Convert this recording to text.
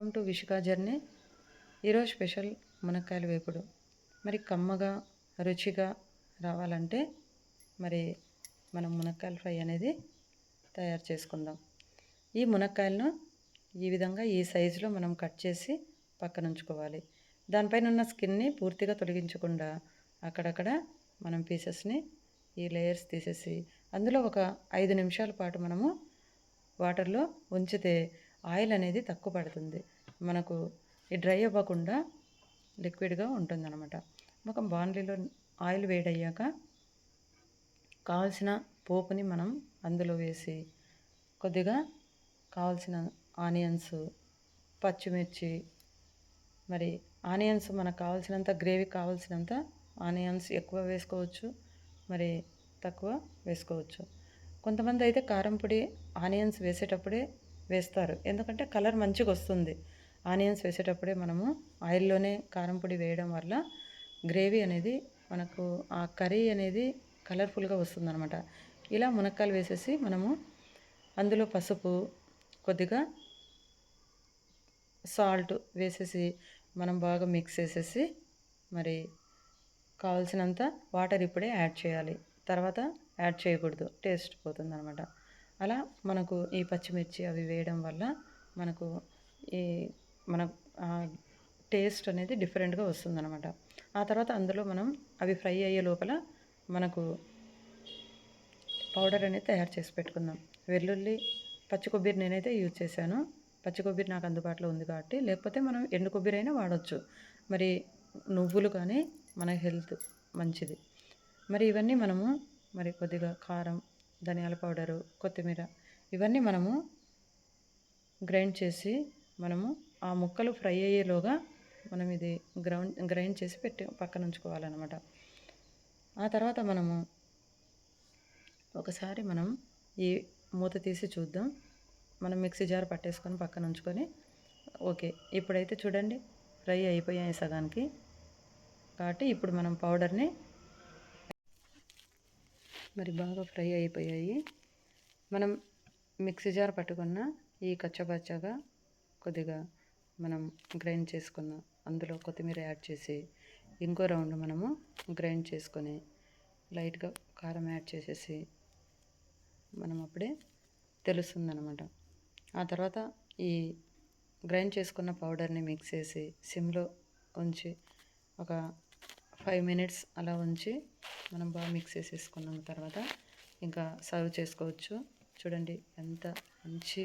Welcome to Vishika journey. ఈరోజు special మునక్కాయల వేపుడు. మరి కమ్మగా రుచిగా రావాలంటే మరి మనం మునక్కాయల ఫ్రై అనేది తయారు చేసుకుందాం. ఈ మునక్కాయలను ఈ విధంగా ఈ సైజులో మనం కట్ చేసి పక్కన ఉంచుకోవాలి. దానిపైన ఉన్న స్కిన్ని పూర్తిగా తొలగించకుండా అక్కడక్కడ మనం పీసెస్ని ఈ లేయర్స్ తీసేసి అందులో ఒక 5 నిమిషాల పాటు మనము వాటర్లో ఉంచితే ఆయిల్ అనేది తక్కువ పడుతుంది. మనకు ఈ డ్రై అవ్వకుండా లిక్విడ్గా ఉంటుందన్నమాట. ఒక బాండ్లీలో ఆయిల్ వేడయ్యాక కావాల్సిన పోపుని మనం అందులో వేసి కొద్దిగా కావాల్సిన ఆనియన్స్, పచ్చిమిర్చి, మరి ఆనియన్స్ మనకు కావాల్సినంత గ్రేవీ కావాల్సినంత ఆనియన్స్ ఎక్కువ వేసుకోవచ్చు, మరి తక్కువ వేసుకోవచ్చు. కొంతమంది అయితే కారం పొడి ఆనియన్స్ వేసేటప్పుడే వేస్తారు, ఎందుకంటే కలర్ మంచిగా వస్తుంది. ఆనియన్స్ వేసేటప్పుడే మనము ఆయిల్లోనే కారం పొడి వేయడం వల్ల గ్రేవీ అనేది మనకు ఆ కర్రీ అనేది కలర్ఫుల్గా వస్తుందన్నమాట. ఇలా మునక్కాయలు వేసేసి మనము అందులో పసుపు, కొద్దిగా సాల్ట్ వేసేసి మనం బాగా మిక్స్ చేసేసి మరి కావాల్సినంత వాటర్ ఇప్పుడే యాడ్ చేయాలి, తర్వాత యాడ్ చేయకూడదు, టేస్ట్ పోతుంది అనమాట. అలా మనకు ఈ పచ్చిమిర్చి అవి వేయడం వల్ల మనకు ఈ మన టేస్ట్ అనేది డిఫరెంట్గా వస్తుందన్నమాట. ఆ తర్వాత అందులో మనం అవి ఫ్రై అయ్యే లోపల మనకు పౌడర్ అనేది తయారు చేసి పెట్టుకుందాం. వెల్లుల్లి, పచ్చి కొబ్బరి నేనైతే యూజ్ చేశాను. పచ్చి కొబ్బరి నాకు అందుబాటులో ఉంది కాబట్టి, లేకపోతే మనం ఎండు కొబ్బరి అయినా వాడవచ్చు. మరి నువ్వులు కానీ మన హెల్త్ మంచిది. మరి ఇవన్నీ మనము మరి కొద్దిగా కారం, ధనియాల పౌడరు, కొత్తిమీర ఇవన్నీ మనము గ్రైండ్ చేసి మనము ఆ ముక్కలు ఫ్రై అయ్యేలోగా మనం ఇది గ్రైండ్ చేసి పెట్టి పక్కన ఉంచుకోవాలన్నమాట. ఆ తర్వాత మనము ఒకసారి మనం ఈ మూత తీసి చూద్దాం. మనం మిక్సీ జార్ పట్టేసుకొని పక్కన ఉంచుకొని ఓకే, ఇప్పుడైతే చూడండి ఫ్రై అయిపోయాయి సగానికి. కాబట్టి ఇప్పుడు మనం పౌడర్ని మరి బాగా ఫ్రై అయిపోయాయి. మనం మిక్సీ జార్ పట్టుకున్న ఈ కచ్చపచ్చగా కొద్దిగా మనం గ్రైండ్ చేసుకున్న అందులో కొత్తిమీర యాడ్ చేసి ఇంకో రౌండ్ మనము గ్రైండ్ చేసుకొని లైట్గా కారం యాడ్ చేసేసి మనం అప్పుడే తెలుస్తుందన్నమాట. ఆ తర్వాత ఈ గ్రైండ్ చేసుకున్న పౌడర్ని మిక్స్ చేసి సిమ్లో ఉంచి ఒక 5 మినిట్స్ అలా ఉంచి మనం బాగా మిక్స్ చేసేసుకున్న తర్వాత ఇంకా సర్వ్ చేసుకోవచ్చు. చూడండి ఎంత మంచి